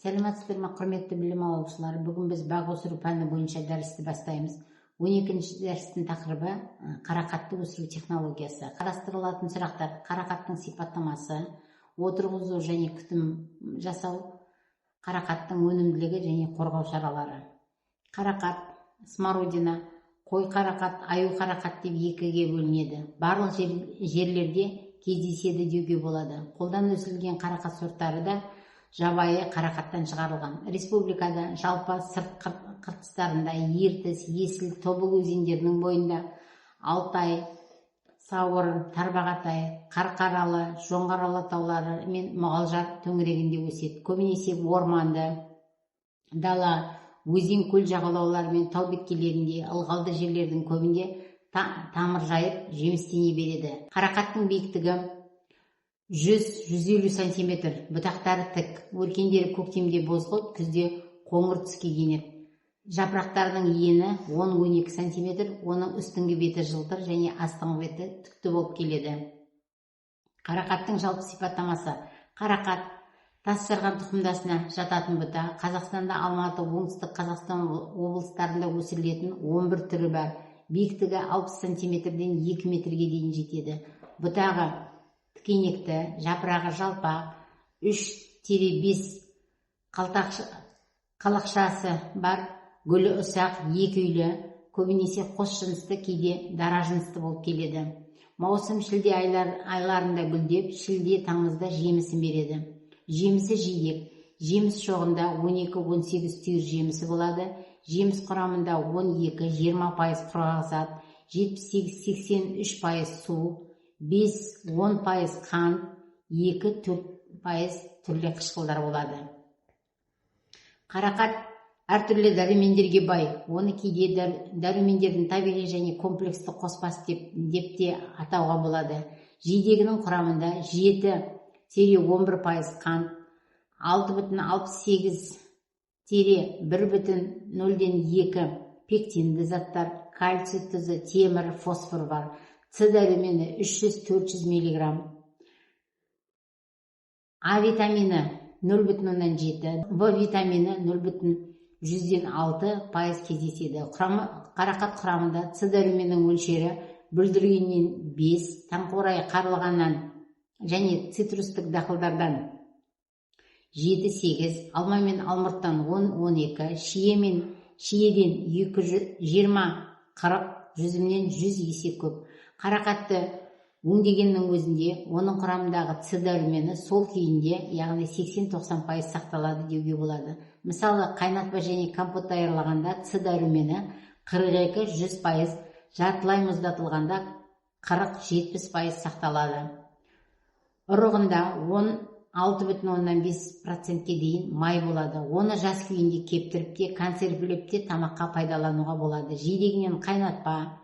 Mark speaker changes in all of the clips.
Speaker 1: Сәлеметсіздер ме, құрметті білім алушылар. Бүгін біз бақ өсіру пәні бойынша дәрісті бастаймыз. 12-ші дәрістің тақырыбы қарақатты өсіру технологиясы. Қарастырылатын сұрақтар: қарақаттың сипаттамасы, отырғызу және күтім жасау, қарақаттың өнімділігі және қорғау шаралары. Қарақат, смородина, қой қарақат, аю қарақат деп екіге бөлінеді. Барлық жерлерде кездеседі деуге болады. Қолдан өсірілген қарақат сорттары да жабайы қарақаттан шығарылған. Республикада жалпы сырт қыртыстарында Ертіс, Есіл, Тобыл өзендерінің бойында Алтай, Сауыр, Тарбағатай, Қарқаралы, Жоңғар таулары мен Мұғалжар төңірегінде өседі. Көбінесе орманды, дала, өзен, көл жағалаулары мен тау беткейлерінде, ылғалды жерлердің көбінде тамыр жайып жемістене береді. Қарақаттың биіктігі 100-150 см, бұтақтары тік, өркендері көктемде бозғылт, күзде қоңыр түске енеді. Жапырақтарының ені 10-12 см, оның үстіңгі беті жылтыр және астыңғы беті түкті болып келеді. Қарақаттың жалпы сипаттамасы: қарақат тас жарған тұқымдасына жататын бұта. Қазақстанда Алматы, оңтүстік Қазақстан облыстарында өсірілетін 11 түрі бар. Биіктігі 60 см-ден 2 метрге дейін жетеді. Бұтағы тікенекті, жапырағы жалпақ, 3-5 қалақшасы бар, гүлі ұсақ, екі үйлі, көбінесе қос жынысты, кейде дара жынысты болып келеді. Маусым шілде айларында гүлдеп, шілде-тамызда жемісін береді. Жемісі жидек. Жеміс шоғында 12-18 түйір жемісі болады. Жеміс құрамында 12-20% құрғақ зат, 78-83% су, 5-10% қант, 2-4% түрлі қышқылдар болады. Қарақат әртүрлі дәрумендерге бай. Оны кейде дәрумендердің табиғи және комплексті қоспасы деп те атауға болады. Жидегінің құрамында 7-11% қант, 6,68-1,02 пектинді заттар, кальций тұзы, темір, фосфор бар. С дәрумені 300-400 мг, А витамині 0,7, В витамині 0,6% кездеседі. Қарақат құрамында С дәруменінің мөлшері бүлдіргеннен 5, таңқурай қарылғаннан және цитрустық дақылдардан 7-8, алма мен алмұрттан 10-12, шиеден 220-40, жүзімнен 100 есе көп. Қарақатты өңдегеннің өзінде оның құрамындағы С дәрумені сол күйінде, яғни 80-90% сақталады деуге болады. Мысалы, қайнатпа және компот даярлағанда С дәрумені 42-100%, жартылай мұздатылғанда 40-70% сақталады. Ұрығында 16,5% дейін май болады. Оны жас күйінде кептіріп те, консервілеп те тамаққа пайдалануға болады. Жидегінен қайнатпа,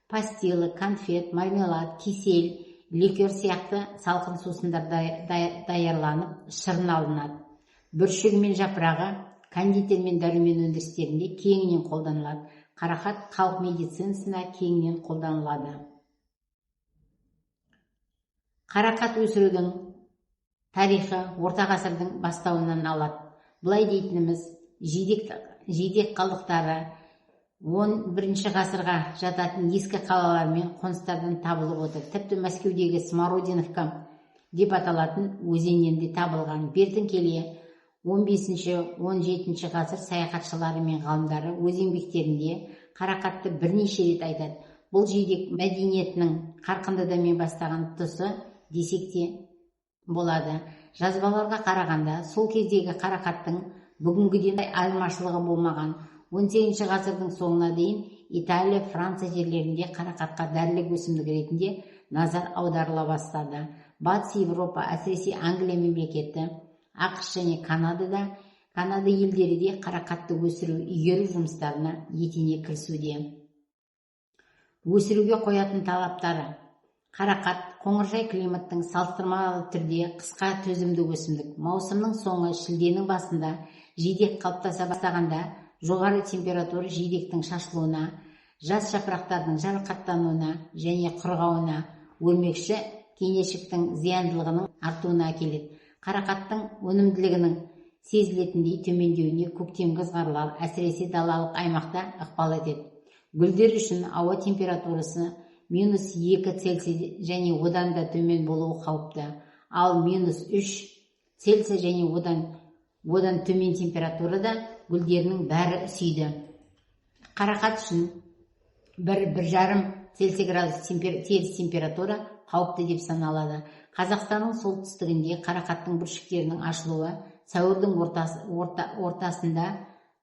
Speaker 1: пастилы, конфет, мармелад, кисел, ликер сияқты салқын сусындар даярланып, шырын алынады. Бүршігі мен жапырағы кондитер мен дәрумен өндірістерінде кеңінен қолданылады. Қарақат халық медицинасына кеңінен қолданылады. Қарақат өсірудің тарихы орта ғасырдың бастауынан алады. Бұлай дейтініміз, жидек қалдықтары 11 ғасырға жататын ескі қалалар мен қоныстардан табылып отыр. Тіпті Мәскеудегі Смородиновка деп аталатын өзеннен де табылған. Бертін келе 15-17 ғасыр саяхатшылары мен ғалымдары өз еңбектерінде қарақатты бірнеше рет айтады. Бұл жидек мәдениетінің қарқынды дами бастаған тұсы десек те болады. Жазбаларға қарағанда, сол кездегі қарақаттың бүгінгіден айырмашылығы болмаған. 18 ғасырдың соңына дейін Италия, Франция жерлерінде қарақатқа дәрілік өсімдік ретінде назар аударыла бастады. Батыс Европа, әсіресе Англия мемлекеті, ақш және Канада елдері де қарақатты өсіру, игеру жұмыстарына етене кірісуде. Өсіруге қоятын талаптары: қарақат қоңыржай климаттың салыстырмалы түрде қысқа төзімді өсімдік. Маусымның соңы, шілденің басында жидек қалыптаса бастағанда жоғары температура жидектің шашылуына, жас жапырақтардың жарақаттануына және құрғауына, өрмекші кенешіктің зияндылығының артуына әкеледі. Қарақаттың өнімділігінің сезілетіндей төмендеуіне көктемгі ызғарлар, әсіресе далалық аймақта ықпал етеді. Гүлдер үшін ауа температурасы -2 Цельсий және одан да төмен болуы қауіпті, ал -3 Цельсий және одан төмен температурада гүлдерінің бәрі үсейді. Қарақат үшін 1-1,5 Цельсий градус теріс температура қауіпті деп саналады. Қазақстанның солтүстігінде қарақаттың бүршіктерінің ашылуы сәуірдің ортасында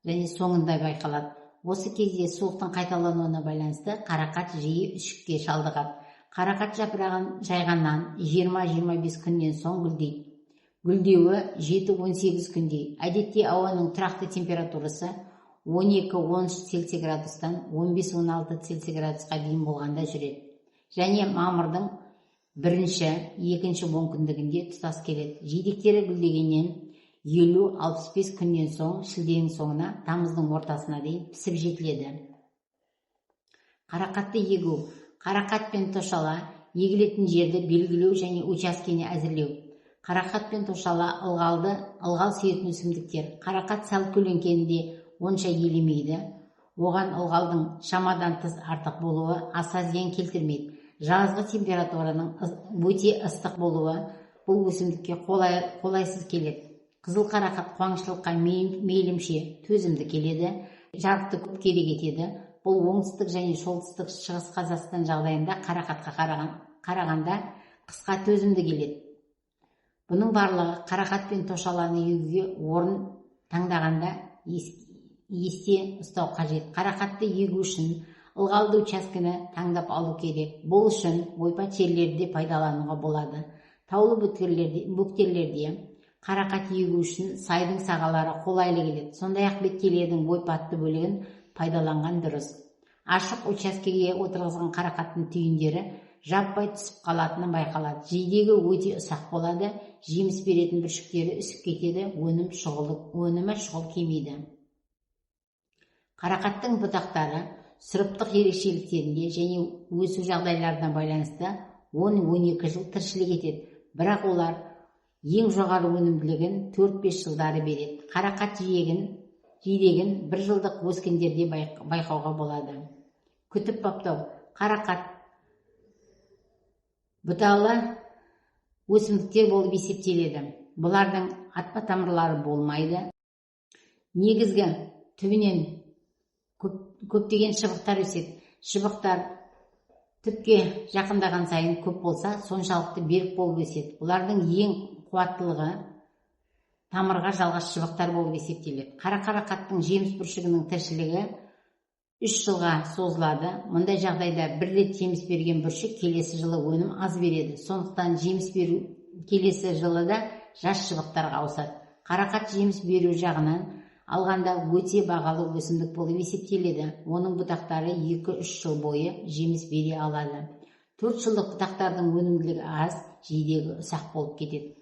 Speaker 1: және соңында байқалады. Осы кезде суықтың қайталануына байланысты қарақат жиі үсікке шалдығады. Қарақат жапырағын жайғаннан 20-25 күннен соң гүлдейді. Гүлдеуі 7-18 күнде. Әдетте ауаның тұрақты температурасы 12-13 Цельсий градустан 15-16 Цельсий градусқа дейін болғанда жүреді. Және мамырдың 1-2 онкүндігінде тұтас келеді. Жидектері гүлдегеннен 50-65 күннен соң шілденің соңына, тамыздың ортасына дейін пісіп жетіледі. Қарақатты егу. Қарақат пен тошала егілетін жерді белгілеу және учаскені әзірлеу. Қарақат пен тошала ылғал сүйетін өсімдіктер. Қарақат сәл көлеңкенде онша елемейді. Оған ылғалдың шамадан тыс артық болуы аса зиян келтірмейді. Жазғы температураның өте ыстық болуы бұл өсімдікке қолайсыз келеді. Қызыл қарақат қуаңшылыққа мейлімше төзімді келеді, жарықты көп керек етеді. Бұл оңтүстік және солтүстік шығыс Қазақстан жағдайында қарақатқа қарағанда қысқа төзімді келеді. Бұның барлығы қарақат пен тошаланы егуге орын таңдағанда есте ұстау қажет. Қарақатты егу үшін ылғалды учаскені таңдап алу керек. Бұл үшін ойпат жерлерде пайдалануға болады. Таулы бөктерлерде қарақат егу үшін сайдың сағалары қолайлы келеді. Сондай-ақ беткейлердің ойпатты бөлігін пайдаланған дұрыс. Ашық учаскеге отырғызған қарақаттың түйіндері жаппай түсіп қалатыны байқалады. Жидегі өте ұсақ болады, жеміс беретін бүршіктері үсіп кетеді, өнімі шұғыл кемейді. Қарақаттың бұтақтары сұрыптық ерекшеліктерінде және өсу жағдайларына байланысты 10-12 жыл тіршілік етеді. Бірақ олар ең жоғары өнімділігін 4-5 жылдары береді. Қарақат жидегін 1 жылдық өскіндерде байқауға болады. Күтіп баптау. Қарақат бұталы өсімдіктер болып есептеледі. Бұлардың атпа тамырлары болмайды. Негізгі түбінен көптеген шыбықтар өседі. Шыбықтар түпке жақындаған сайын көп болса, соншалықты берік болып өседі. Бұлардың ең қуаттылығы тамырға жалғас шыбықтар болып есептеледі. Қарақаттың жеміс бүршігінің тіршілігі 3 жылға созылады. Мұндай жағдайда бір рет жеміс берген бүршік келесі жылы өнім аз береді. Сондықтан жеміс беру келесі жылы да жас шыбықтарға ауысады. Қарақат жеміс беру жағынан алғанда өте бағалы өсімдік болып есептеледі. Оның бұтақтары 2-3 жыл бойы жеміс бере алады. 4 жылдық бұтақтардың өнімділігі аз, жидегі ұсақ болып кетеді.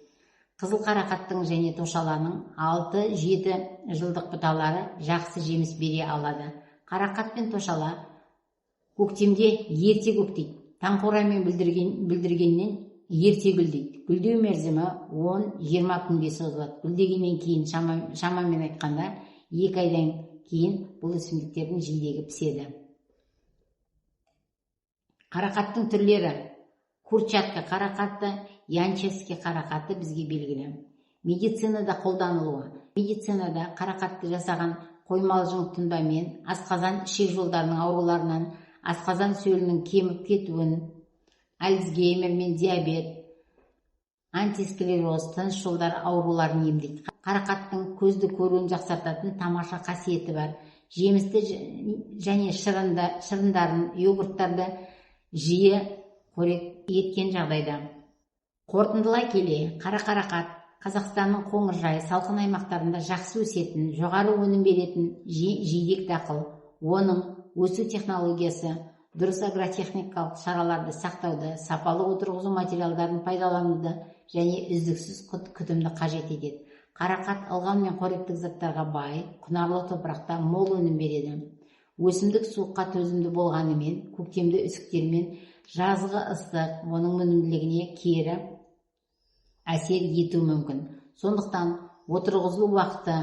Speaker 1: Қызыл қарақаттың және тошаланың 6-7 жылдық бұталары жақсы жеміс бере алады. Қарақат пен тошала көктемде ерте көктейді. Таңқурамен бүлдіргеннен ерте гүлдейді. Гүлдеу мерзімі 10-20 күнге созылады. Гүлдегеннен кейін шамамен айтқанда 2 айдан кейін бұл өсімдіктердің жидегі піседі. Қарақаттың түрлері. Курчатка қарақаты, янчевский қарақаты бізге белгілі. Медицинада қолданылуы. Медицинада қарақатты жасаған қоймалжың тұнбамен, асқазан ішек жолдарының ауруларынан, асқазан сөлінің кеміп кетуін, Альцгеймер мен диабет, антисклероз, тыныс жолдары ауруларын емдейді. Қарақаттың көзді көруін жақсартатын тамаша қасиеті бар. Жемісті және шырындарын, йогурттарды жиі қорек еткен жағдайда. Қорытындылай келе, қарақат Қазақстанның қоңыржай, салқын аймақтарында жақсы өсетін, жоғары өнім беретін жидек дақыл. Оның өсу технологиясы, дұрыс агротехникалық шараларды сақтауды, сапалы отырғызу материалдарын пайдалануды және үздіксіз күтімді қажет етеді. Қарақат ылғал мен қоректік заттарға бай, құнарлы топырақта мол өнім береді. Өсімдік суыққа төзімді болғанымен, көктемді үсіктермен, жазғы ыстық, оның өнімділігіне кері әсер ету мүмкін. Сондықтан отырғызылу уақыты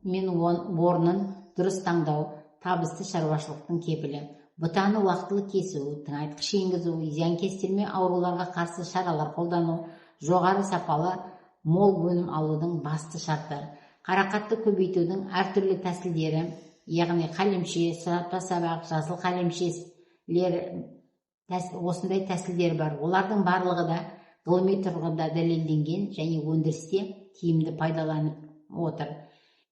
Speaker 1: мен орнын дұрыс таңдау табысты шаруашылықтың кепілі. Бұтаны уақытылы кесу, тыңайтқыш енгізу, зиянкестерме ауруларға қарсы шаралар қолдану, жоғары сапалы мол өнім алудың басты шарты. Қарақатты көбейтудің әртүрлі тәсілдері, яғни қалемше, сұратпа сабақ, жасыл қалемшелер, осындай тәсілдер бар. Олардың барлығы да ғылыми тұрғыда дәлелденген және өндірісте тиімді пайдаланып отыр.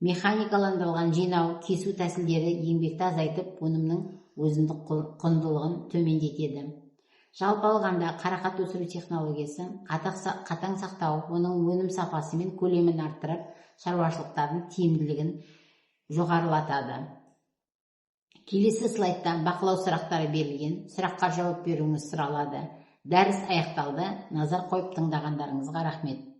Speaker 1: Механикаландырылған жинау, кесу тәсілдері еңбекті азайтып, өнімнің өзіндік құндылығын төмендетеді. Жалпы алғанда қарақат өсіру технологиясы қатаң сақтау, оның өнім сапасы мен көлемін арттырып, шаруашылықтардың тиімділігін жоғарылатады. Келесі слайдта бақылау сұрақтары берілген. Сұраққа жауап беруіңіз сұралады. Дәріс аяқталды. Назар қойып тыңдағандарыңызға рахмет.